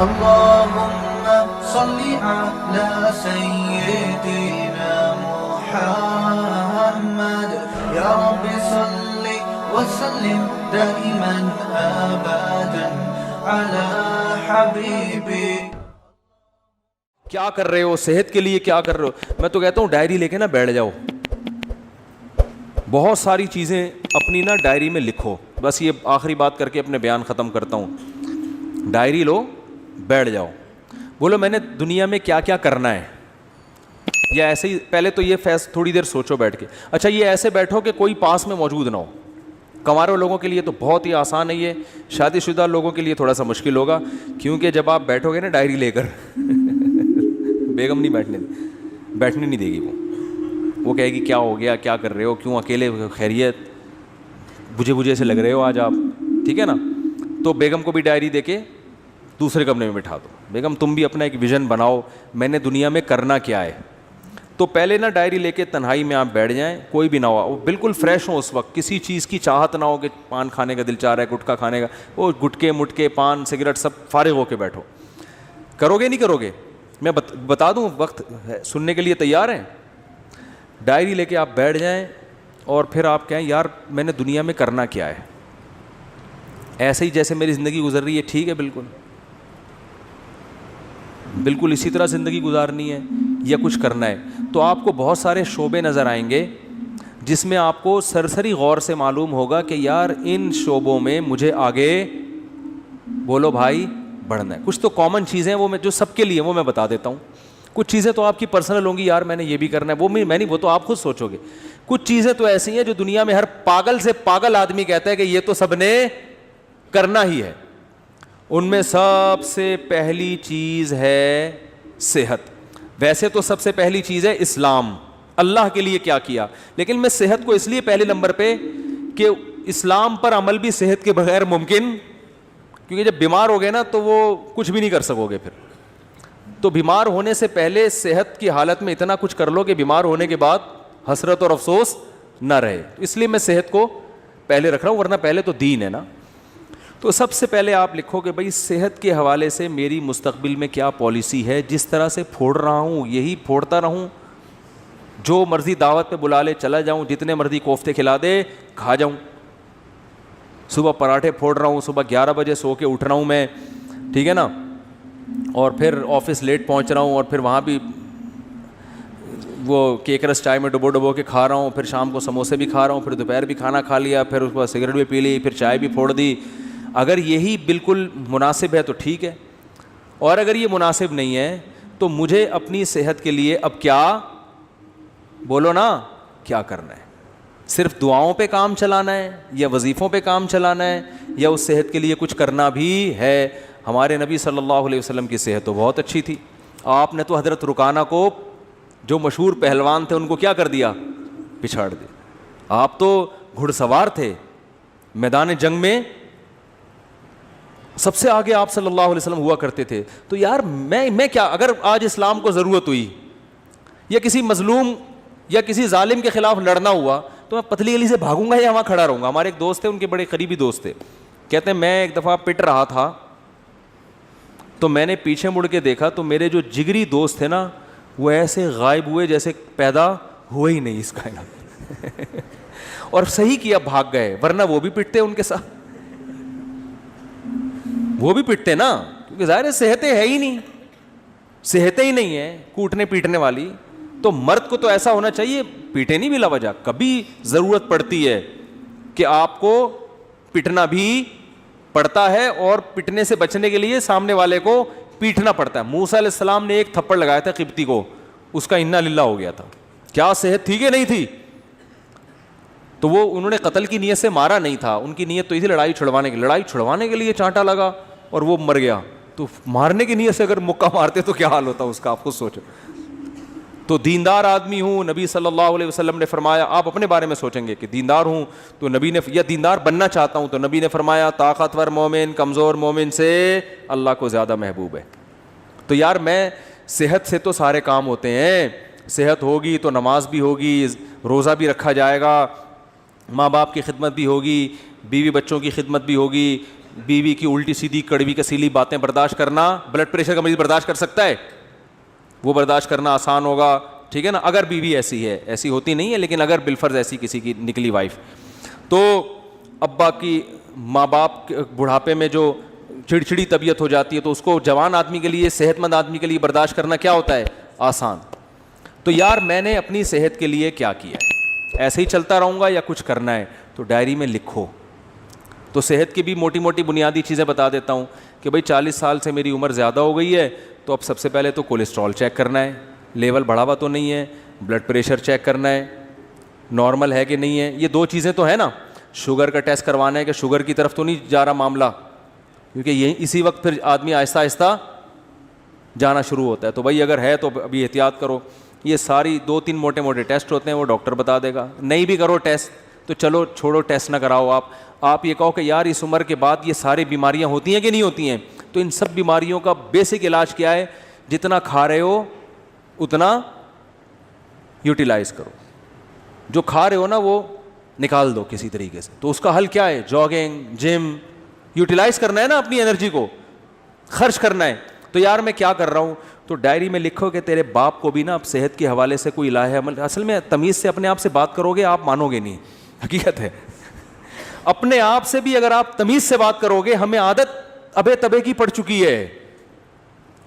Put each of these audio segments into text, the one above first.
اللهم صل على سيدنا محمد يا رب صل وسلم دائما ابدا على حبيبي. کیا کر رہے ہو صحت کے لیے, کیا کر رہے ہو؟ میں تو کہتا ہوں ڈائری لے کے نا بیٹھ جاؤ, بہت ساری چیزیں اپنی نا ڈائری میں لکھو. بس یہ آخری بات کر کے اپنے بیان ختم کرتا ہوں. ڈائری لو, بیٹھ جاؤ, بولو میں نے دنیا میں کیا کیا کرنا ہے. یا ایسے ہی پہلے تو یہ تھوڑی دیر سوچو بیٹھ کے. اچھا یہ ایسے بیٹھو کہ کوئی پاس میں موجود نہ ہو. کنوارے لوگوں کے لیے تو بہت ہی آسان ہے یہ, شادی شدہ لوگوں کے لیے تھوڑا سا مشکل ہوگا, کیونکہ جب آپ بیٹھو گے نا ڈائری لے کر بیگم نہیں بیٹھنے نہیں دے گی. وہ کہے گی کیا ہو گیا, کیا کر رہے ہو, کیوں اکیلے, خیریت, بجھے سے لگ رہے ہو آج آپ, ٹھیک ہے نا. تو بیگم کو بھی ڈائری دے کے دوسرے کمرے میں بٹھا دو. بیگم تم بھی اپنا ایک ویژن بناؤ, میں نے دنیا میں کرنا کیا ہے. تو پہلے نا ڈائری لے کے تنہائی میں آپ بیٹھ جائیں, کوئی بھی نہ ہو, بالکل فریش ہو اس وقت, کسی چیز کی چاہت نہ ہو کہ پان کھانے کا دل چاہ رہا ہے, گٹکا کھانے کا, وہ گٹکے مٹکے پان سگریٹ سب فارغ ہو کے بیٹھو. کرو گے نہیں کرو گے؟ میں بتا دوں, وقت سننے کے لیے تیار ہیں؟ ڈائری لے کے آپ بیٹھ جائیں اور پھر آپ کہیں یار میں نے دنیا میں کرنا کیا ہے. ایسے ہی جیسے میری زندگی گزر رہی ہے, ٹھیک ہے, بالکل اسی طرح زندگی گزارنی ہے یا کچھ کرنا ہے. تو آپ کو بہت سارے شعبے نظر آئیں گے جس میں آپ کو سرسری غور سے معلوم ہوگا کہ یار ان شعبوں میں مجھے آگے, بولو بھائی, بڑھنا ہے. کچھ تو کامن چیزیں ہیں وہ میں جو سب کے لیے وہ میں بتا دیتا ہوں. کچھ چیزیں تو آپ کی پرسنل ہوں گی, یار میں نے یہ بھی کرنا ہے, وہ میں نہیں, وہ تو آپ خود سوچو گے. کچھ چیزیں تو ایسی ہیں جو دنیا میں ہر پاگل سے پاگل آدمی کہتا ہے کہ یہ تو سب نے کرنا ہی ہے. ان میں سب سے پہلی چیز ہے صحت. ویسے تو سب سے پہلی چیز ہے اسلام, اللہ کے لیے کیا کیا, لیکن میں صحت کو اس لیے پہلے نمبر پہ کہ اسلام پر عمل بھی صحت کے بغیر ممکن, کیونکہ جب بیمار ہو گئے نا تو وہ کچھ بھی نہیں کر سکو گے پھر. تو بیمار ہونے سے پہلے صحت کی حالت میں اتنا کچھ کر لو کہ بیمار ہونے کے بعد حسرت اور افسوس نہ رہے. اس لیے میں صحت کو پہلے رکھ رہا ہوں, ورنہ پہلے تو دین ہے نا. تو سب سے پہلے آپ لکھو کہ بھائی صحت کے حوالے سے میری مستقبل میں کیا پالیسی ہے. جس طرح سے پھوڑ رہا ہوں یہی پھوڑتا رہوں, جو مرضی دعوت پہ بلا لے چلا جاؤں, جتنے مرضی کوفتے کھلا دے کھا جاؤں. صبح پراٹھے پھوڑ رہا ہوں, صبح 11 بجے سو کے اٹھ رہا ہوں میں, ٹھیک ہے نا, اور پھر آفس لیٹ پہنچ رہا ہوں, اور پھر وہاں بھی وہ کیک رس چائے میں ڈبو کے کھا رہا ہوں, پھر شام کو سموسے بھی کھا رہا ہوں, پھر دوپہر بھی کھانا کھا لیا, پھر اس کے بعد سگریٹ بھی پی لی, پھر چائے بھی پھوڑ دی. اگر یہی بالکل مناسب ہے تو ٹھیک ہے, اور اگر یہ مناسب نہیں ہے تو مجھے اپنی صحت کے لیے اب کیا, بولو نا, کیا کرنا ہے. صرف دعاؤں پہ کام چلانا ہے یا وظیفوں پہ کام چلانا ہے, یا اس صحت کے لیے کچھ کرنا بھی ہے. ہمارے نبی صلی اللہ علیہ وسلم کی صحت تو بہت اچھی تھی. آپ نے تو حضرت رکانہ کو, جو مشہور پہلوان تھے, ان کو کیا کر دیا, پچھاڑ دیا. آپ تو گھڑ سوار تھے, میدان جنگ میں سب سے آگے آپ صلی اللہ علیہ وسلم ہوا کرتے تھے. تو یار میں کیا, اگر آج اسلام کو ضرورت ہوئی یا کسی مظلوم یا کسی ظالم کے خلاف لڑنا ہوا تو میں پتلی گلی سے بھاگوں گا یا وہاں کھڑا رہوں گا. ہمارے ایک دوست تھے, ان کے بڑے قریبی دوست تھے, کہتے ہیں میں ایک دفعہ پٹ رہا تھا تو میں نے پیچھے مڑ کے دیکھا تو میرے جو جگری دوست تھے نا وہ ایسے غائب ہوئے جیسے پیدا ہوئے ہی نہیں اس کائنات اور صحیح کیا, بھاگ گئے, ورنہ وہ بھی پٹتے ان کے ساتھ, وہ بھی پٹتے نا, کیونکہ ظاہر ہے صحتیں ہے ہی نہیں, صحتیں ہی نہیں ہیں کوٹنے پیٹنے والی. تو مرد کو تو ایسا ہونا چاہیے, پیٹے نہیں بلا وجہ. کبھی ضرورت پڑتی ہے کہ آپ کو پٹنا بھی پڑتا ہے, اور پٹنے سے بچنے کے لیے سامنے والے کو پیٹنا پڑتا ہے. موسیٰ علیہ السلام نے ایک تھپڑ لگایا تھا قبطی کو, اس کا انا للہ ہو گیا تھا. کیا صحت تھی کہ نہیں تھی؟ تو وہ انہوں نے قتل کی نیت سے مارا نہیں تھا, ان کی نیت تو اسی لڑائی چھڑوانے کے لیے چانٹا لگا اور وہ مر گیا. تو مارنے کی نیت سے اگر مکہ مارتے تو کیا حال ہوتا اس کا, آپ خود سوچو. تو دیندار آدمی ہوں, نبی صلی اللہ علیہ وسلم نے فرمایا, آپ اپنے بارے میں سوچیں گے کہ دیندار ہوں تو نبی نے, یا دیندار بننا چاہتا ہوں تو نبی نے فرمایا طاقتور مومن کمزور مومن سے اللہ کو زیادہ محبوب ہے. تو یار میں, صحت سے تو سارے کام ہوتے ہیں, صحت ہوگی تو نماز بھی ہوگی, روزہ بھی رکھا جائے گا, ماں باپ کی خدمت بھی ہوگی, بیوی بچوں کی خدمت بھی ہوگی, بیوی کی الٹی سیدھی کڑوی کسیلی باتیں برداشت کرنا بلڈ پریشر کا مریض برداشت کر سکتا ہے؟ وہ برداشت کرنا آسان ہوگا, ٹھیک ہے نا, اگر بیوی ایسی ہے, ایسی ہوتی نہیں ہے لیکن اگر بالفرض ایسی کسی کی نکلی وائف, تو ابا کی ماں باپ بڑھاپے میں جو چڑچڑی طبیعت ہو جاتی ہے تو اس کو جوان آدمی کے لیے, صحت مند آدمی کے لیے برداشت کرنا کیا ہوتا ہے؟ آسان. تو یار میں نے اپنی صحت کے لیے کیا کیا ہے, ایسے ہی چلتا رہوں گا یا کچھ کرنا ہے؟ تو ڈائری میں لکھو. تو صحت کی بھی موٹی موٹی بنیادی چیزیں بتا دیتا ہوں کہ بھائی 40 سال سے میری عمر زیادہ ہو گئی ہے, تو اب سب سے پہلے تو کولیسٹرول چیک کرنا ہے, لیول بڑھا ہوا تو نہیں ہے, بلڈ پریشر چیک کرنا ہے نارمل ہے کہ نہیں ہے, یہ 2 چیزیں تو ہے نا. شوگر کا ٹیسٹ کروانا ہے کہ شوگر کی طرف تو نہیں جا رہا معاملہ, کیونکہ یہ اسی وقت پھر آدمی آہستہ آہستہ جانا شروع ہوتا ہے. تو بھائی اگر ہے تو ابھی احتیاط کرو. یہ ساری 2-3 موٹے موٹے ٹیسٹ ہوتے ہیں, وہ ڈاکٹر بتا دے گا. نہیں بھی کرو ٹیسٹ تو چلو چھوڑو, ٹیسٹ نہ کراؤ. آپ یہ کہو کہ یار اس عمر کے بعد یہ ساری بیماریاں ہوتی ہیں کہ نہیں ہوتی ہیں, تو ان سب بیماریوں کا بیسک علاج کیا ہے؟ جتنا کھا رہے ہو اتنا یوٹیلائز کرو, جو کھا رہے ہو نا وہ نکال دو کسی طریقے سے. تو اس کا حل کیا ہے؟ جاگنگ, جم, یوٹیلائز کرنا ہے نا, اپنی انرجی کو خرچ کرنا ہے. تو یار میں کیا کر رہا ہوں؟ تو ڈائری میں لکھو کہ تیرے باپ کو بھی نا اب صحت کے حوالے سے کوئی الہ عمل, اصل میں تمیز سے اپنے آپ سے بات کرو گے آپ مانو گے نہیں, حقیقت ہے. اپنے آپ سے بھی اگر آپ تمیز سے بات کرو گے, ہمیں عادت ابے تبے کی پڑ چکی ہے.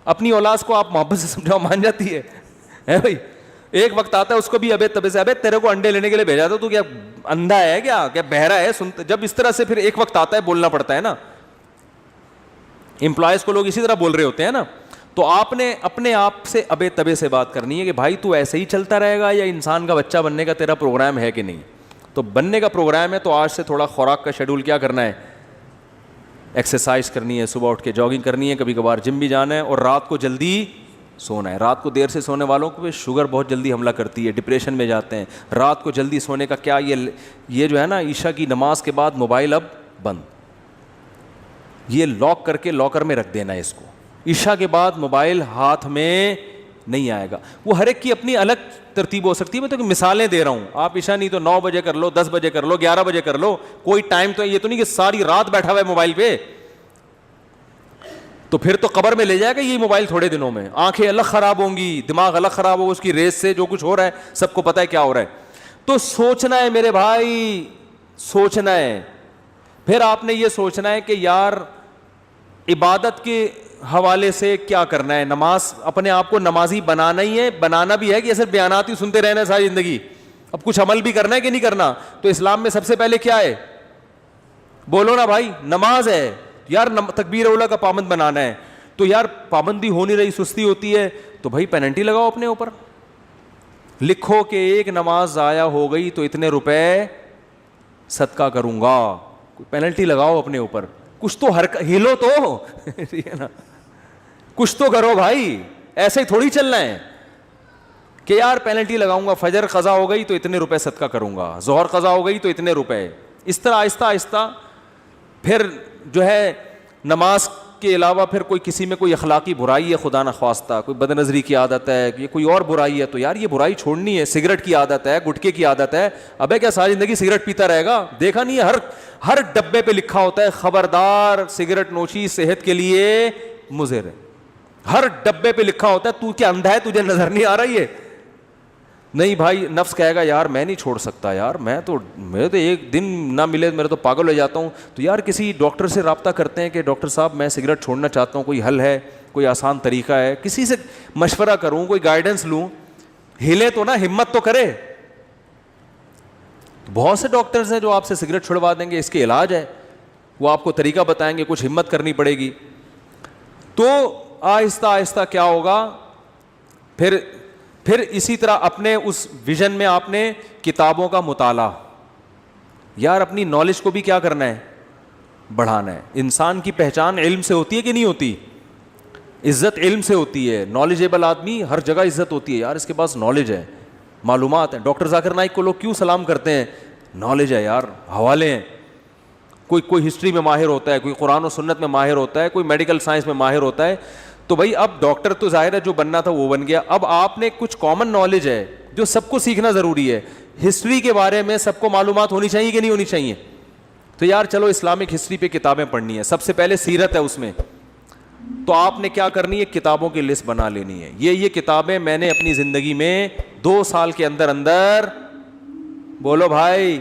اپنی اولاد کو آپ محبت سے سمجھاؤ مان جاتی ہے بھائی. ایک وقت آتا ہے اس کو بھی ابے تبے سے, ابے تیرے کو انڈے لینے کے لیے بھیجا تھا, تو کیا اندھا ہے کیا بہرا ہے؟ سنتے جب اس طرح سے پھر ایک وقت آتا ہے بولنا پڑتا ہے نا. امپلائز کو لوگ اسی طرح بول رہے ہوتے ہیں نا. تو آپ نے اپنے آپ سے ابے تبے سے بات کرنی ہے کہ بھائی تو ایسے ہی چلتا رہے گا یا انسان کا بچہ بننے کا تیرا پروگرام ہے کہ نہیں. تو بننے کا پروگرام ہے تو آج سے تھوڑا خوراک کا شیڈول کیا کرنا ہے؟ ایکسرسائز کرنی ہے, صبح اٹھ کے جاگنگ کرنی ہے, کبھی کبھار جم بھی جانا ہے, اور رات کو جلدی سونا ہے. رات کو دیر سے سونے والوں کو شوگر بہت جلدی حملہ کرتی ہے, ڈپریشن میں جاتے ہیں. رات کو جلدی سونے کا کیا, یہ جو ہے نا عشاء کی نماز کے بعد موبائل اب بند, یہ لاک کر کے لاکر میں رکھ دینا ہے اس کو. عشاء کے بعد موبائل ہاتھ میں نہیں آئے گا. وہ ہر ایک کی اپنی الگ ترتیب ہو سکتی ہے, میں تو مثالیں دے رہا ہوں. آپ عشاء نہیں تو 9 بجے کر لو, 10 بجے کر لو, 11 بجے کر لو, کوئی ٹائم تو یہ تو نہیں کہ ساری رات بیٹھا ہوا ہے موبائل پہ, تو پھر تو قبر میں لے جائے گا یہ موبائل تھوڑے دنوں میں. آنکھیں الگ خراب ہوں گی, دماغ الگ خراب ہوگا, اس کی ریس سے جو کچھ ہو رہا ہے سب کو پتہ ہے کیا ہو رہا ہے. تو سوچنا ہے میرے بھائی, سوچنا ہے. پھر آپ نے یہ سوچنا ہے کہ یار عبادت کے حوالے سے کیا کرنا ہے. نماز, اپنے آپ کو نمازی بنانا ہی ہے, بنانا بھی ہے کہ ایسے بیانات ہی سنتے رہنا ہے ساری زندگی. اب کچھ عمل بھی کرنا ہے کہ نہیں کرنا. تو اسلام میں سب سے پہلے کیا ہے؟ بولو نا بھائی, نماز ہے. یار تکبیر اولا کا پابند بنانا ہے, تو یار پابندی ہو نہیں رہی, سستی ہوتی ہے, تو بھائی پینلٹی لگاؤ اپنے اوپر. لکھو کہ ایک نماز ضائع ہو گئی تو اتنے روپے صدقہ کروں گا. پینلٹی لگاؤ اپنے اوپر. کچھ تو ہلو تو ٹھیک ہے نا, کچھ تو کرو بھائی. ایسے ہی تھوڑی چلنا ہے کہ یار پینلٹی لگاؤں گا, فجر قضا ہو گئی تو اتنے روپے صدقہ کروں گا, ظہر قضا ہو گئی تو اتنے روپے. اس طرح آہستہ آہستہ پھر جو ہے نماز کے علاوہ پھر کوئی کسی میں کوئی اخلاقی برائی ہے خدا نخواستہ, کوئی بد نظری کی عادت ہے, یہ کوئی اور برائی ہے, تو یار یہ برائی چھوڑنی ہے. سگریٹ کی عادت ہے, گٹکے کی عادت ہے, ابے کیا ساری زندگی سگریٹ پیتا رہے گا؟ دیکھا نہیں ہے ہر ڈبے پہ لکھا ہوتا ہے خبردار سگریٹ نوشی صحت کے لیے مضر ہے. ہر ڈبے پہ لکھا ہوتا ہے. تو کیا اندھا ہے, تجھے نظر نہیں آ رہا یہ؟ نہیں بھائی, نفس کہے گا یار میں نہیں چھوڑ سکتا, یار میں تو ایک دن نہ ملے میرے تو پاگل ہو جاتا ہوں. تو یار کسی ڈاکٹر سے رابطہ کرتے ہیں کہ ڈاکٹر صاحب میں سگریٹ چھوڑنا چاہتا ہوں, کوئی حل ہے, کوئی آسان طریقہ ہے, کسی سے مشورہ کروں, کوئی گائیڈنس لوں. ہلے تو نا, ہمت تو کرے. بہت سے ڈاکٹرز ہیں جو آپ سے سگریٹ چھڑوا دیں گے, اس کے علاج ہے, وہ آپ کو طریقہ بتائیں گے, کچھ ہمت کرنی پڑے گی. تو آہستہ آہستہ کیا ہوگا, پھر اسی طرح اپنے اس ویژن میں آپ نے کتابوں کا مطالعہ, یار اپنی نالج کو بھی کیا کرنا ہے, بڑھانا ہے. انسان کی پہچان علم سے ہوتی ہے کہ نہیں ہوتی؟ عزت علم سے ہوتی ہے. نالجیبل آدمی ہر جگہ عزت ہوتی ہے, یار اس کے پاس نالج ہے, معلومات ہیں. ڈاکٹر ذاکر نائک کو لوگ کیوں سلام کرتے ہیں؟ نالج ہے یار, حوالے ہیں. کوئی ہسٹری میں ماہر ہوتا ہے, کوئی قرآن و سنت میں ماہر ہوتا ہے, کوئی میڈیکل سائنس میں ماہر ہوتا ہے. تو بھائی اب ڈاکٹر تو ظاہر ہے جو بننا تھا وہ بن گیا. اب آپ نے کچھ کامن نالج ہے جو سب کو سیکھنا ضروری ہے. ہسٹری کے بارے میں سب کو معلومات ہونی چاہیے کہ نہیں ہونی چاہیے؟ تو یار چلو اسلامک ہسٹری پہ کتابیں پڑھنی ہے, سب سے پہلے سیرت ہے اس میں, تو آپ نے کیا کرنی ہے, کتابوں کی لسٹ بنا لینی ہے. یہ کتابیں میں نے اپنی زندگی میں 2 سال کے اندر بولو بھائی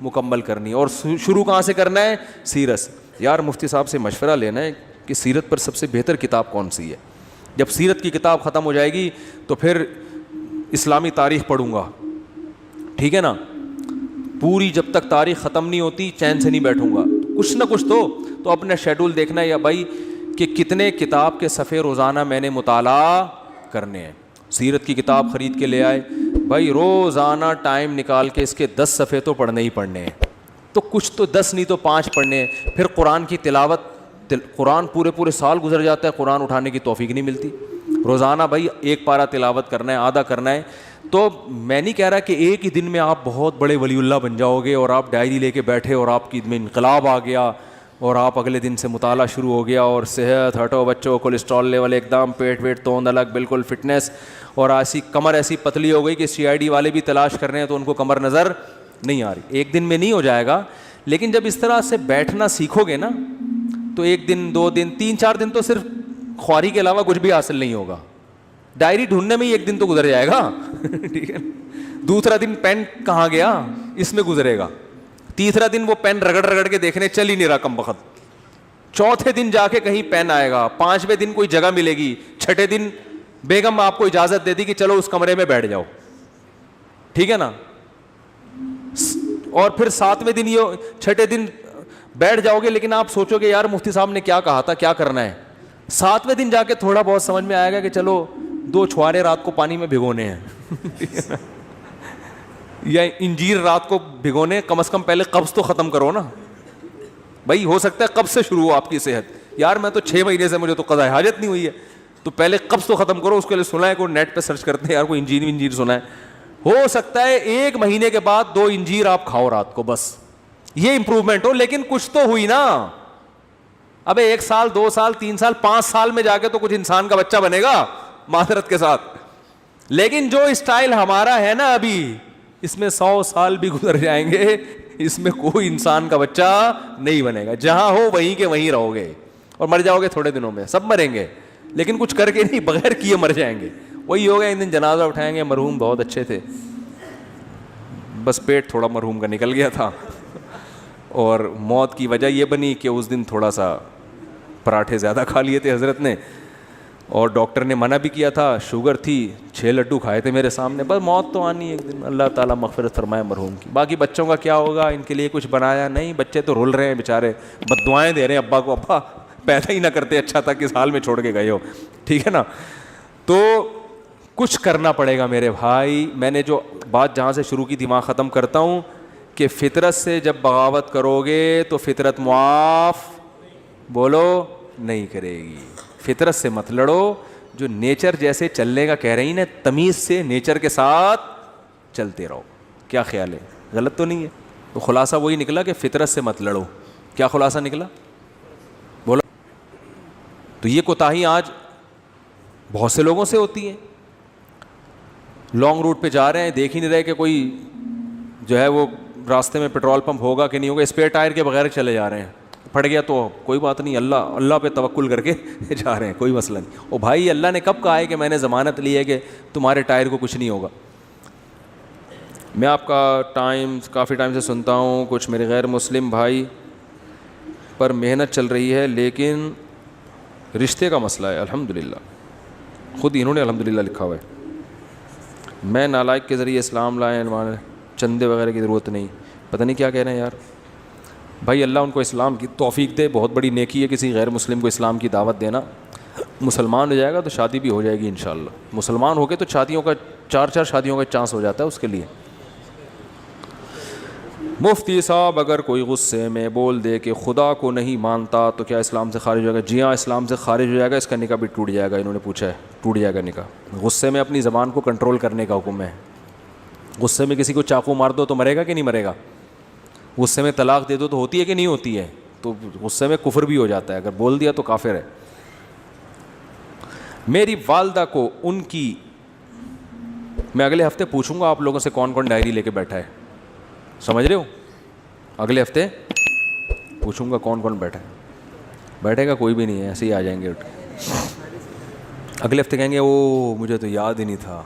مکمل کرنی ہے. اور شروع کہاں سے کرنا ہے؟ سیرت سے. یار مفتی صاحب سے مشورہ لینا ہے کہ سیرت پر سب سے بہتر کتاب کون سی ہے. جب سیرت کی کتاب ختم ہو جائے گی تو پھر اسلامی تاریخ پڑھوں گا, ٹھیک ہے نا, پوری جب تک تاریخ ختم نہیں ہوتی چین سے نہیں بیٹھوں گا, کچھ نہ کچھ تو اپنا شیڈول دیکھنا ہے یا بھائی کہ کتنے کتاب کے صفحے روزانہ میں نے مطالعہ کرنے ہیں. سیرت کی کتاب خرید کے لے آئے, بھائی روزانہ ٹائم نکال کے اس کے 10 صفحے تو پڑھنے ہی پڑھنے ہیں, تو کچھ تو 10 نہیں تو 5 پڑھنے ہیں. پھر قرآن کی تلاوت, قرآن پورے سال گزر جاتا ہے, قرآن اٹھانے کی توفیق نہیں ملتی. روزانہ بھائی 1 پارہ تلاوت کرنا ہے, آدھا کرنا ہے. تو میں نہیں کہہ رہا کہ ایک ہی دن میں آپ بہت بڑے ولی اللہ بن جاؤ گے اور آپ ڈائری لے کے بیٹھے اور آپ کی میں انقلاب آ گیا اور آپ اگلے دن سے مطالعہ شروع ہو گیا اور صحت ہٹو بچوں, کولیسٹرول لیول ایک دم, پیٹ ویٹ توند الگ, بالکل فٹنس, اور ایسی کمر ایسی پتلی ہو گئی کہ CID والے بھی تلاش کر رہے ہیں تو ان کو کمر نظر نہیں آ رہی. ایک دن میں نہیں ہو جائے گا, لیکن جب اس طرح سے بیٹھنا سیکھو گے نا تو 1 دن 2 دن 3-4 دن تو صرف خواری کے علاوہ کچھ بھی حاصل نہیں ہوگا. ڈائری ڈھونڈنے میں ہی 1 دن تو گزر جائے گا, ٹھیک ہے. دوسرا دن پین کہاں گیا اس میں گزرے گا. تیسرا دن وہ پین رگڑ کے دیکھنے چل ہی نہیں رہا کم وقت. چوتھے دن جا کے کہیں پین آئے گا. 5ویں دن کوئی جگہ ملے گی. 6ٹھے دن بیگم آپ کو اجازت دے دی کہ چلو اس کمرے میں بیٹھ جاؤ, ٹھیک ہے نا. اور پھر 7ویں دن, یہ 6ٹھے دن بیٹھ جاؤ گے, لیکن آپ سوچو گے یار مفتی صاحب نے کیا کہا تھا, کیا کرنا ہے. 7ویں دن جا کے تھوڑا بہت سمجھ میں آئے گا کہ چلو 2 چھوارے رات کو پانی میں بھگونے ہیں یا انجیر رات کو بھگونے, کم از کم پہلے قبض تو ختم کرو نا بھائی. ہو سکتا ہے قبض سے شروع ہو آپ کی صحت, یار میں تو 6 مہینے سے مجھے تو قضاء حاجت نہیں ہوئی ہے, تو پہلے قبض تو ختم کرو. اس کے لیے سنا ہے, کوئی نیٹ پہ سرچ کرتے ہیں یار, کوئی انجیر سنا ہے. ہو سکتا ہے 1 مہینے کے بعد 2 انجیر آپ کھاؤ رات کو, بس یہ امپروومنٹ ہو, لیکن کچھ تو ہوئی نا. ابے 1 سال 2 سال 3 سال 5 سال میں جا کے تو کچھ انسان کا بچہ بنے گا معذرت کے ساتھ. لیکن جو اسٹائل ہمارا ہے نا ابھی, اس میں 100 سال بھی گزر جائیں گے, اس میں کوئی انسان کا بچہ نہیں بنے گا. جہاں ہو وہیں کے وہیں رہو گے اور مر جاؤ گے تھوڑے دنوں میں. سب مریں گے لیکن کچھ کر کے نہیں, بغیر کیے مر جائیں گے. وہی ہوگا, ایک دن جنازہ اٹھائیں گے, مرحوم بہت اچھے تھے, بس پیٹ تھوڑا مرحوم کا نکل گیا تھا اور موت کی وجہ یہ بنی کہ اس دن تھوڑا سا پراٹھے زیادہ کھا لیے تھے حضرت نے, اور ڈاکٹر نے منع بھی کیا تھا, شوگر تھی, 6 لڈو کھائے تھے میرے سامنے. بس موت تو آنی ہے ایک دن, اللہ تعالیٰ مغفرت فرمائے مرحوم کی. باقی بچوں کا کیا ہوگا, ان کے لیے کچھ بنایا نہیں, بچے تو رول رہے ہیں بیچارے, بد دعائیں دے رہے ہیں ابا کو, ابا پیدا ہی نہ کرتے, اچھا تھا کس حال میں چھوڑ کے گئے ہو, ٹھیک ہے نا. تو کچھ کرنا پڑے گا میرے بھائی. میں نے جو بات جہاں سے شروع کی تھی وہاں ختم کرتا ہوں کہ فطرت سے جب بغاوت کرو گے تو فطرت معاف بولو نہیں کرے گی. فطرت سے مت لڑو, جو نیچر جیسے چلنے کا کہہ رہی نا, تمیز سے نیچر کے ساتھ چلتے رہو. کیا خیال ہے, غلط تو نہیں ہے؟ تو خلاصہ وہی نکلا کہ فطرت سے مت لڑو. کیا خلاصہ نکلا بولو. تو یہ کوتاہی آج بہت سے لوگوں سے ہوتی ہیں. لانگ روٹ پہ جا رہے ہیں, دیکھ ہی نہیں رہے کہ کوئی جو ہے وہ راستے میں پیٹرول پمپ ہوگا کہ نہیں ہوگا, اسپیئر ٹائر کے بغیر چلے جا رہے ہیں. پھٹ گیا تو کوئی بات نہیں, اللہ پہ توکل کر کے جا رہے ہیں, کوئی مسئلہ نہیں. او بھائی, اللہ نے کب کہا ہے کہ میں نے ضمانت لی ہے کہ تمہارے ٹائر کو کچھ نہیں ہوگا. میں آپ کا کافی ٹائم سے سنتا ہوں, کچھ میرے غیر مسلم بھائی پر محنت چل رہی ہے لیکن رشتے کا مسئلہ ہے. الحمدللہ, خود انہوں نے الحمدللہ لکھا ہوا ہے. میں نالائق کے ذریعے اسلام لائے, چندے وغیرہ کی ضرورت نہیں. پتہ نہیں کیا کہہ رہے ہیں یار. بھائی اللہ ان کو اسلام کی توفیق دے, بہت بڑی نیکی ہے کسی غیر مسلم کو اسلام کی دعوت دینا. مسلمان ہو جائے گا تو شادی بھی ہو جائے گی انشاءاللہ. مسلمان ہو کے تو شادیوں کا 4 شادیوں کا چانس ہو جاتا ہے اس کے لیے. مفتی صاحب اگر کوئی غصے میں بول دے کہ خدا کو نہیں مانتا تو کیا اسلام سے خارج ہو جائے گا؟ جی ہاں, اسلام سے خارج ہو جائے گا, اس کا نکاح بھی ٹوٹ جائے گا. انہوں نے پوچھا ہے, ٹوٹ جائے گا نکاح. غصے میں اپنی زبان کو کنٹرول کرنے کا حکم ہے. غصے میں کسی کو چاقو مار دو تو مرے گا کہ نہیں مرے گا؟ غصے میں طلاق دے دو تو ہوتی ہے کہ نہیں ہوتی ہے؟ تو غصے میں کفر بھی ہو جاتا ہے, اگر بول دیا تو کافر ہے. میری والدہ کو ان کی, میں اگلے ہفتے پوچھوں گا آپ لوگوں سے کون کون ڈائری لے کے بیٹھا ہے, سمجھ رہے ہو؟ اگلے ہفتے پوچھوں گا کون کون بیٹھا ہے. بیٹھے گا کوئی بھی نہیں ہے, ایسے ہی آ جائیں گے اٹھ کے. اگلے ہفتے کہیں گے او مجھے تو یاد ہی نہیں تھا.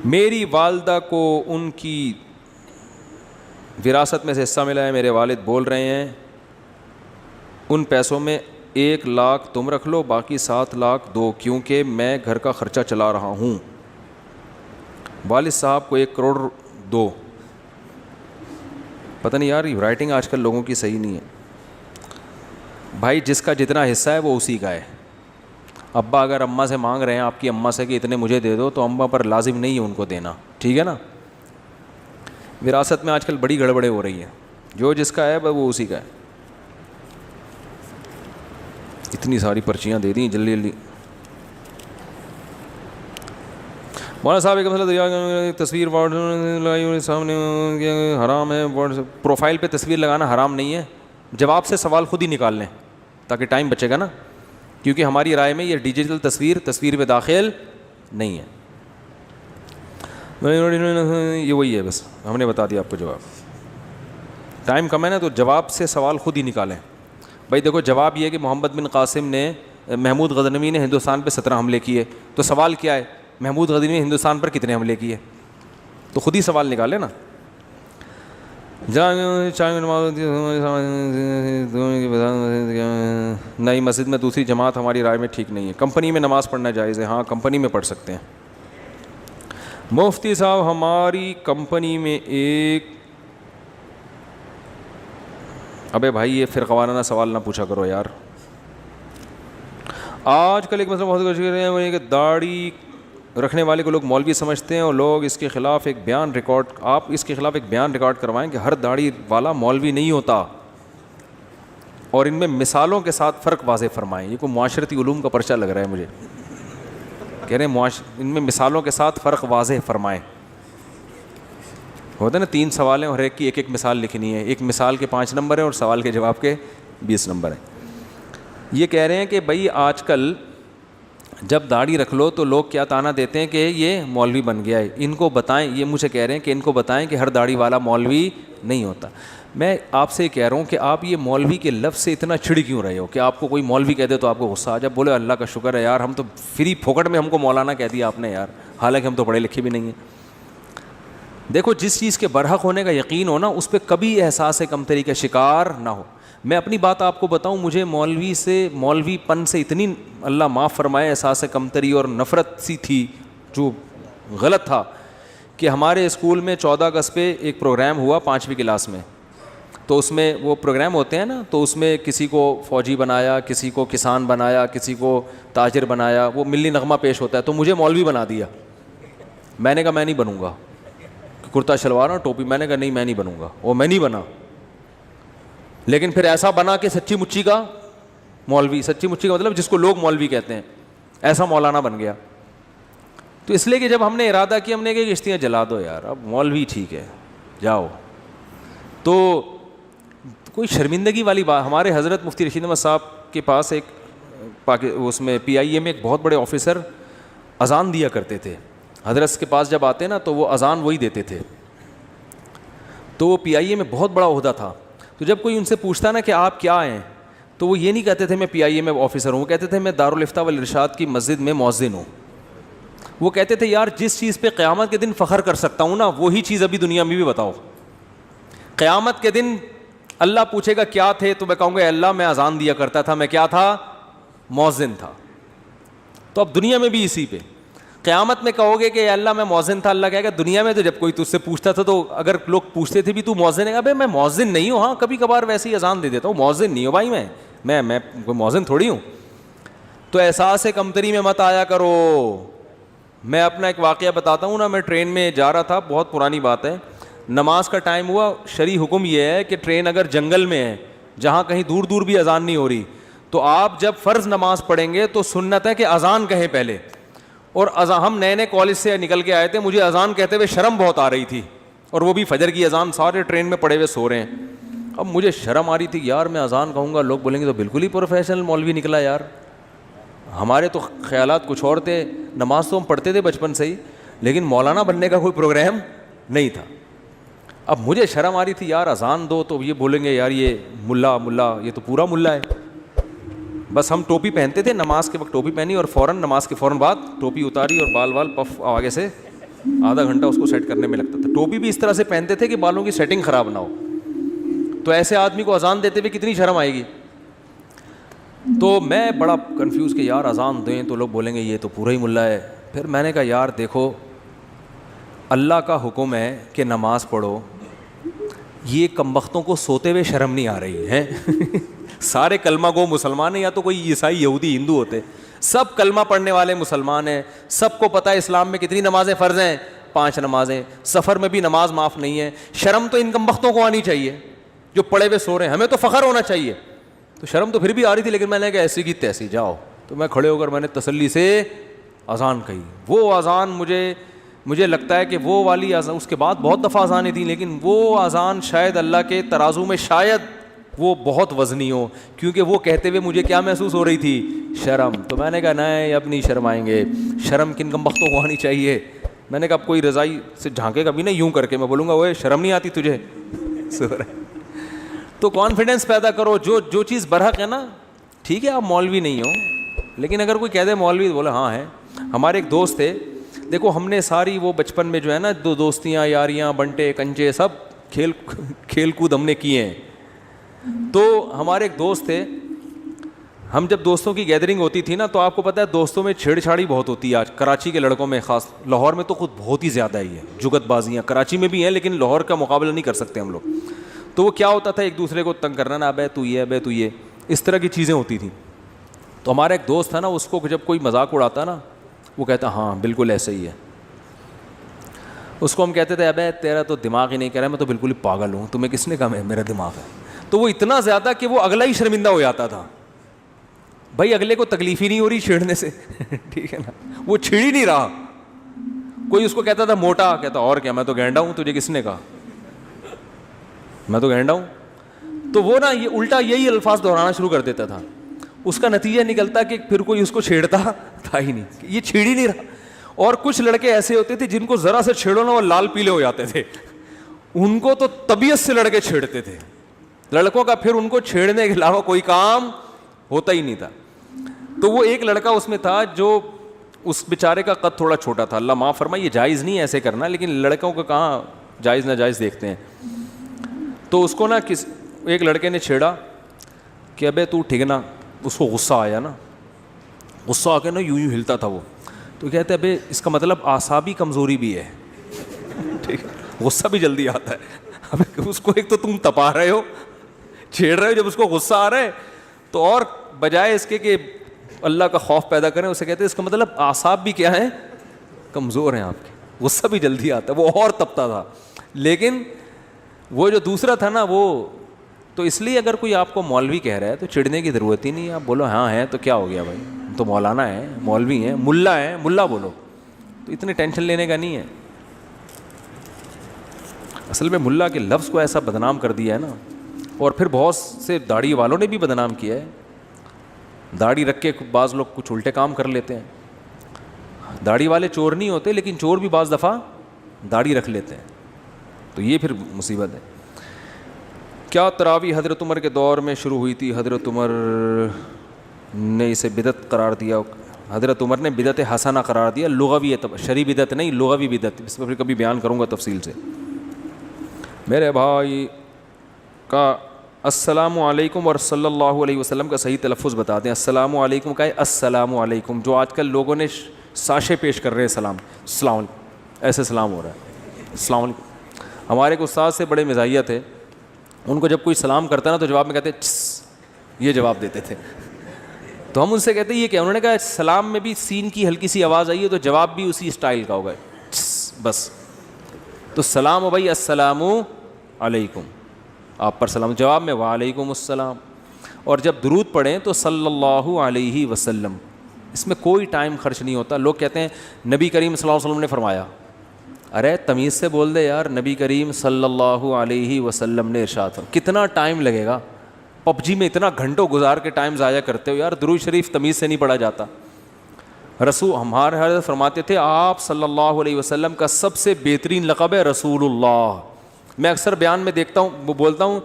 میری والدہ کو ان کی وراثت میں سے حصہ ملا ہے. میرے والد بول رہے ہیں ان پیسوں میں 1 لاکھ تم رکھ لو, باقی 7 لاکھ دو, کیونکہ میں گھر کا خرچہ چلا رہا ہوں. والد صاحب کو 1 کروڑ دو. پتہ نہیں یار یہ رائٹنگ آج کل لوگوں کی صحیح نہیں ہے. بھائی جس کا جتنا حصہ ہے وہ اسی کا ہے. ابا اگر اماں سے مانگ رہے ہیں آپ کی اماں سے کہ اتنے مجھے دے دو, تو اماں پر لازم نہیں ہے ان کو دینا, ٹھیک ہے نا. وراثت میں آج کل بڑی گڑبڑیں ہو رہی ہیں, جو جس کا ہے وہ اسی کا ہے. اتنی ساری پرچیاں دے دیں جلدی جلدی. مولانا صاحب ایک مسئلہ, تصویر سامنے حرام ہے, پروفائل پہ تصویر لگانا حرام نہیں ہے. جواب سے سوال خود ہی نکال لیں تاکہ ٹائم بچے گا نا, کیونکہ ہماری رائے میں یہ ڈیجیٹل تصویر پہ داخل نہیں ہے. یہ وہی ہے, بس ہم نے بتا دیا آپ کو جواب. ٹائم کم ہے نا, تو جواب سے سوال خود ہی نکالیں. بھائی دیکھو جواب یہ ہے کہ محمد بن قاسم نے, محمود غزنوی نے ہندوستان پہ 17 حملے کیے. تو سوال کیا ہے, محمود غزنوی نے ہندوستان پر کتنے حملے کیے؟ تو خود ہی سوال نکالے نا. نئی مسجد میں دوسری جماعت ہماری رائے میں ٹھیک نہیں ہے. کمپنی میں نماز پڑھنا جائز ہے, ہاں کمپنی میں پڑھ سکتے ہیں. مفتی صاحب ہماری کمپنی میں ایک, ابے بھائی یہ فرقہ وارانہ سوال نہ پوچھا کرو یار. آج کل ایک مسئلہ بہت کچھ کر رہے ہیں, وہ یہ کہ داڑھی رکھنے والے کو لوگ مولوی سمجھتے ہیں, اور لوگ اس کے خلاف ایک بیان ریکارڈ, آپ اس کے خلاف ایک بیان ریکارڈ کروائیں کہ ہر داڑھی والا مولوی نہیں ہوتا, اور ان میں مثالوں کے ساتھ فرق واضح فرمائیں. یہ کوئی معاشرتی علوم کا پرچہ لگ رہا ہے مجھے. کہہ رہے ہیں ان میں مثالوں کے ساتھ فرق واضح فرمائیں. ہوتا ہے نا 3 سوال ہیں اور ایک کی ایک مثال لکھنی ہے. ایک مثال کے 5 نمبر ہیں اور سوال کے جواب کے 20 نمبر ہیں. یہ کہہ رہے ہیں کہ بھائی آج کل جب داڑھی رکھ لو تو لوگ کیا تانا دیتے ہیں کہ یہ مولوی بن گیا ہے. ان کو بتائیں, یہ مجھے کہہ رہے ہیں کہ ان کو بتائیں کہ ہر داڑھی والا مولوی نہیں ہوتا. میں آپ سے کہہ رہا ہوں کہ آپ یہ مولوی کے لفظ سے اتنا چڑ کیوں رہے ہو کہ آپ کو کوئی مولوی کہہ دے تو آپ کو غصہ آ جائے. بولے اللہ کا شکر ہے یار, ہم تو فری پھوکٹ میں ہم کو مولانا کہہ دیا آپ نے یار, حالانکہ ہم تو پڑھے لکھے بھی نہیں ہیں. دیکھو جس چیز کے برحق ہونے کا یقین ہو نا, اس پہ کبھی احساس کمتری کا شکار نہ ہو. میں اپنی بات آپ کو بتاؤں, مجھے مولوی پن سے اتنی اللہ معاف فرمائے احساس کمتری اور نفرت سی تھی, جو غلط تھا, کہ ہمارے اسکول میں 14 اگست پہ ایک پروگرام ہوا 5ویں کلاس میں. تو اس میں وہ پروگرام ہوتے ہیں نا, تو اس میں کسی کو فوجی بنایا, کسی کو کسان بنایا, کسی کو تاجر بنایا, وہ ملی نغمہ پیش ہوتا ہے. تو مجھے مولوی بنا دیا. میں نے کہا میں نہیں بنوں گا, کرتا شلوار اور ٹوپی. میں نے کہا نہیں میں نہیں بنوں گا, وہ میں نہیں بنا. لیکن پھر ایسا بنا کہ سچی مچی کا مولوی, سچی مچی کا مطلب جس کو لوگ مولوی کہتے ہیں, ایسا مولانا بن گیا. تو اس لیے کہ جب ہم نے ارادہ کیا, ہم نے کہا کشتیاں جلا دو یار, اب مولوی ٹھیک ہے جاؤ, تو کوئی شرمندگی والی بات. ہمارے حضرت مفتی رشید احمد صاحب کے پاس ایک اس میں PIA میں ایک بہت بڑے آفیسر اذان دیا کرتے تھے. حضرت کے پاس جب آتے نا تو وہ اذان وہی دیتے تھے. تو وہ PIA میں بہت بڑا عہدہ تھا. تو جب کوئی ان سے پوچھتا نا کہ آپ کیا ہیں, تو وہ یہ نہیں کہتے تھے میں PIA میں آفیسر ہوں, وہ کہتے تھے میں دارالافتاء والارشاد کی مسجد میں مؤذن ہوں. وہ کہتے تھے یار جس چیز پہ قیامت کے دن فخر کر سکتا ہوں نا, وہی چیز ابھی دنیا میں بھی بتاؤ. قیامت کے دن اللہ پوچھے گا کیا تھے, تو میں کہوں گا اللہ میں اذان دیا کرتا تھا, میں کیا تھا, مؤذن تھا. تو اب دنیا میں بھی اسی پہ. قیامت میں کہو گے کہ اللہ میں مؤذن تھا, اللہ کہے گا دنیا میں تو جب کوئی تجھ سے پوچھتا تھا تو اگر لوگ پوچھتے تھے بھی تو مؤذن ہے, ابے میں مؤذن نہیں ہوں, ہاں کبھی کبھار ویسے ہی اذان دے دیتا ہوں, مؤذن نہیں ہوں بھائی, میں کوئی مؤذن تھوڑی ہوں. تو احساس کمتری میں مت آیا کرو. میں اپنا ایک واقعہ بتاتا ہوں نا, میں ٹرین میں جا رہا تھا, بہت پرانی بات ہے, نماز کا ٹائم ہوا. شرعی حکم یہ ہے کہ ٹرین اگر جنگل میں ہے جہاں کہیں دور دور بھی اذان نہیں ہو رہی, تو آپ جب فرض نماز پڑھیں گے تو سنت ہے کہ اذان کہیں پہلے. اور ہم نئے کالج سے نکل کے آئے تھے, مجھے اذان کہتے ہوئے شرم بہت آ رہی تھی, اور وہ بھی فجر کی اذان, سارے ٹرین میں پڑے ہوئے سو رہے ہیں. اب مجھے شرم آ رہی تھی یار, میں اذان کہوں گا لوگ بولیں گے تو بالکل ہی پروفیشنل مولوی نکلا یار. ہمارے تو خیالات کچھ اور تھے. نماز تو ہم پڑھتے تھے بچپن سے ہی, لیکن مولانا بننے کا کوئی پروگرام نہیں تھا. اب مجھے شرم آ رہی تھی یار اذان دو تو یہ بولیں گے یار یہ ملا یہ تو پورا ملا ہے. بس ہم ٹوپی پہنتے تھے, نماز کے وقت ٹوپی پہنی اور فوراً نماز کے فوراً بعد ٹوپی اتاری اور بال پف آگے سے آدھا گھنٹہ اس کو سیٹ کرنے میں لگتا تھا. ٹوپی بھی اس طرح سے پہنتے تھے کہ بالوں کی سیٹنگ خراب نہ ہو. تو ایسے آدمی کو اذان دیتے ہوئے کتنی شرم آئے گی. تو میں بڑا کنفیوز کہ یار اذان دیں تو لوگ بولیں گے یہ تو پورا ہی ملا ہے. پھر میں نے کہا یار دیکھو اللہ کا حکم ہے کہ نماز پڑھو, یہ کمبختوں کو سوتے ہوئے شرم نہیں آ رہی ہے. سارے کلمہ گو مسلمان ہیں, یا تو کوئی عیسائی یہودی ہندو ہوتے, سب کلمہ پڑھنے والے مسلمان ہیں. سب کو پتہ ہے اسلام میں کتنی نمازیں فرض ہیں, 5 نمازیں. سفر میں بھی نماز معاف نہیں ہے. شرم تو ان کمبختوں کو آنی چاہیے جو پڑے ہوئے سو رہے ہیں, ہمیں تو فخر ہونا چاہیے. تو شرم تو پھر بھی آ رہی تھی, لیکن میں نے کہا ایسی کی تیسی جاؤ. تو میں کھڑے ہو کر میں نے تسلی سے اذان کہی. وہ اذان مجھے لگتا ہے کہ وہ والی اذان, اس کے بعد بہت دفعہ اذانیں تھیں, لیکن وہ اذان شاید اللہ کے ترازو میں شاید وہ بہت وزنی ہو, کیونکہ وہ کہتے ہوئے مجھے کیا محسوس ہو رہی تھی, شرم. تو میں نے کہا نہیں اب نہیں شرمائیں گے, شرم کن کمبختوں کو آنی چاہیے. میں نے کہا اب کوئی رضائی سے جھانکے گا بھی نہیں یوں کر کے, میں بولوں گا وہ شرم نہیں آتی تجھے. تو کانفیڈنس پیدا کرو, جو چیز برحق ہے نا, ٹھیک ہے آپ مولوی نہیں ہو, لیکن اگر کوئی کہہ دے مولوی, بولے ہاں ہے. ہمارے ایک دوست تھے, دیکھو ہم نے ساری وہ بچپن میں جو ہے نا دوستیاں یاریاں بنٹے کنچے سب کھیل کود ہم نے کیے ہیں. تو ہمارے ایک دوست تھے, ہم جب دوستوں کی گیدرنگ ہوتی تھی نا تو آپ کو پتہ ہے دوستوں میں چھیڑ چھاڑی بہت ہوتی ہے. آج کراچی کے لڑکوں میں خاص, لاہور میں تو خود بہت ہی زیادہ ہی ہے جگت بازیاں, کراچی میں بھی ہیں لیکن لاہور کا مقابلہ نہیں کر سکتے ہم لوگ. تو وہ کیا ہوتا تھا, ایک دوسرے کو تنگ کرنا, نا ابے تو یہ اس طرح کی چیزیں ہوتی تھیں. تو ہمارا ایک دوست تھا نا, اس کو جب کوئی مذاق اڑاتا نا وہ کہتا ہاں بالکل ایسے ہی ہے. اس کو ہم کہتے تھے ابے تیرا تو دماغ ہی نہیں کہہ رہا, میں تو بالکل ہی پاگل ہوں, تمہیں کس نے کہا میرا دماغ ہے. تو وہ اتنا زیادہ کہ وہ اگلا ہی شرمندہ ہو جاتا تھا. بھائی اگلے کو تکلیف ہی نہیں ہو رہی چھیڑنے سے, ٹھیک ہے نا, وہ چھیڑ ہی نہیں رہا. کوئی اس کو کہتا تھا موٹا, کہتا اور کیا میں تو گینڈا ہوں, تجھے کس نے کہا میں تو گینڈا ہوں. تو وہ نا یہ الٹا یہی الفاظ دہرانا شروع کر دیتا تھا. اس کا نتیجہ نکلتا کہ پھر کوئی اس کو چھیڑتا تھا ہی نہیں, یہ چھیڑ ہی نہیں رہا. اور کچھ لڑکے ایسے ہوتے تھے جن کو ذرا سے چھیڑو نا وہ لال پیلے ہو جاتے تھے, ان کو تو طبیعت سے لڑکے چھیڑتے تھے. لڑکوں کا پھر ان کو چھیڑنے کے علاوہ کوئی کام ہوتا ہی نہیں تھا. تو وہ ایک لڑکا اس میں تھا جو اس بیچارے کا قد تھوڑا چھوٹا تھا, اللہ معاف فرمائے یہ جائز نہیں ایسے کرنا, لیکن لڑکوں کو کہاں جائز ناجائز دیکھتے ہیں. تو اس کو نا ایک لڑکے نے چھیڑا کہ ابے تو ٹھگنا. اس کو غصہ آیا نا, غصہ آ کے نا یوں ہلتا تھا وہ. تو کہتے ابے اس کا مطلب اعصابی کمزوری بھی ہے, ٹھیک ہے, غصہ بھی جلدی آتا ہے. اب اس کو ایک تو تم تپا رہے ہو, چھیڑ رہے ہو, جب اس کو غصہ آ رہا ہے تو اور بجائے اس کے کہ اللہ کا خوف پیدا کریں اسے کہتے ہیں اس کا مطلب اعصاب بھی کیا ہیں, کمزور ہیں آپ کے, غصہ بھی جلدی آتا ہے. وہ اور تپتا تھا. لیکن وہ جو دوسرا تھا نا وہ تو اس لیے اگر کوئی آپ کو مولوی کہہ رہا ہے تو چڑھنے کی ضرورت ہی نہیں ہے. آپ بولو ہاں ہے تو کیا ہو گیا بھائی, تو مولانا ہے, مولوی ہیں, ملا ہے, ملا بولو, تو اتنی ٹینشن لینے کا نہیں ہے. اصل میں ملا کے لفظ کو ایسا بدنام کر دیا ہے نا, اور پھر بہت سے داڑھی والوں نے بھی بدنام کیا ہے. داڑھی رکھ کے بعض لوگ کچھ الٹے کام کر لیتے ہیں. داڑھی والے چور نہیں ہوتے, لیکن چور بھی بعض دفعہ داڑھی رکھ لیتے ہیں, تو یہ پھر مصیبت ہے. کیا تراویح حضرت عمر کے دور میں شروع ہوئی تھی؟ حضرت عمر نے اسے بدعت قرار دیا. حضرت عمر نے بدعت حسنہ قرار دیا, لغوی شرعی بدعت نہیں, لغوی بدعت. اس میں پھر کبھی بیان کروں گا تفصیل سے. میرے بھائی کا السلام علیکم اور صلی اللہ علیہ وسلم کا صحیح تلفظ بتا دیں. السلام علیکم کا ہے السلام علیکم, جو آج کل لوگوں نے ساشے پیش کر رہے ہیں سلام, السلام علیکم, ایسے سلام ہو رہا ہے السلام علیکم. ہمارے ایک استاد سے بڑے مزاحیہ تھے, ان کو جب کوئی سلام کرتا نا تو جواب میں کہتے یہ جواب دیتے تھے. تو ہم ان سے کہتے یہ کیا؟ انہوں نے کہا سلام میں بھی سین کی ہلکی سی آواز آئی ہے تو جواب بھی اسی اسٹائل کا ہوگا, بس. تو سلام ہو بھائی السلام علیکم, آپ پر سلام, جواب میں وعلیکم السلام. اور جب درود پڑھیں تو صلی اللہ علیہ وسلم, اس میں کوئی ٹائم خرچ نہیں ہوتا. لوگ کہتے ہیں نبی کریم صلی اللہ علیہ وسلم نے فرمایا, ارے تمیز سے بول دے یار, نبی کریم صلی اللہ علیہ وسلم نے ارشاد فرمایا. کتنا ٹائم لگے گا؟ پب جی میں اتنا گھنٹوں گزار کے ٹائم ضائع کرتے ہو یار, درود شریف تمیز سے نہیں پڑھا جاتا. رسول ہمارے حضرت فرماتے تھے آپ صلی اللہ علیہ وسلم کا سب سے بہترین لقب ہے رسول اللہ. میں اکثر بیان میں دیکھتا ہوں بولتا ہوں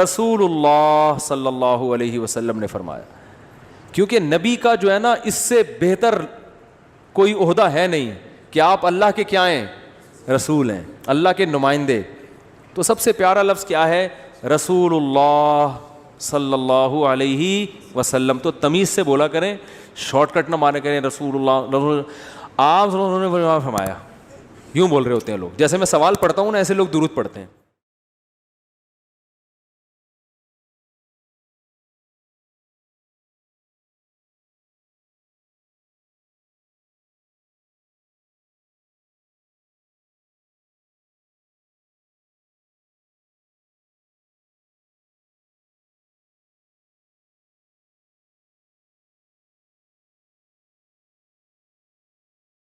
رسول اللہ صلی اللہ علیہ وسلم نے فرمایا, کیونکہ نبی کا جو ہے نا اس سے بہتر کوئی عہدہ ہے نہیں کہ آپ اللہ کے کیا ہیں, رسول ہیں, اللہ کے نمائندے. تو سب سے پیارا لفظ کیا ہے, رسول اللہ صلی اللہ علیہ وسلم. تو تمیز سے بولا کریں, شارٹ کٹ نہ مارے کریں رسول اللہ, رسول آپ نے فرمایا, یوں بول رہے ہوتے ہیں لوگ. جیسے میں سوال پڑھتا ہوں نا ایسے لوگ درود پڑھتے ہیں.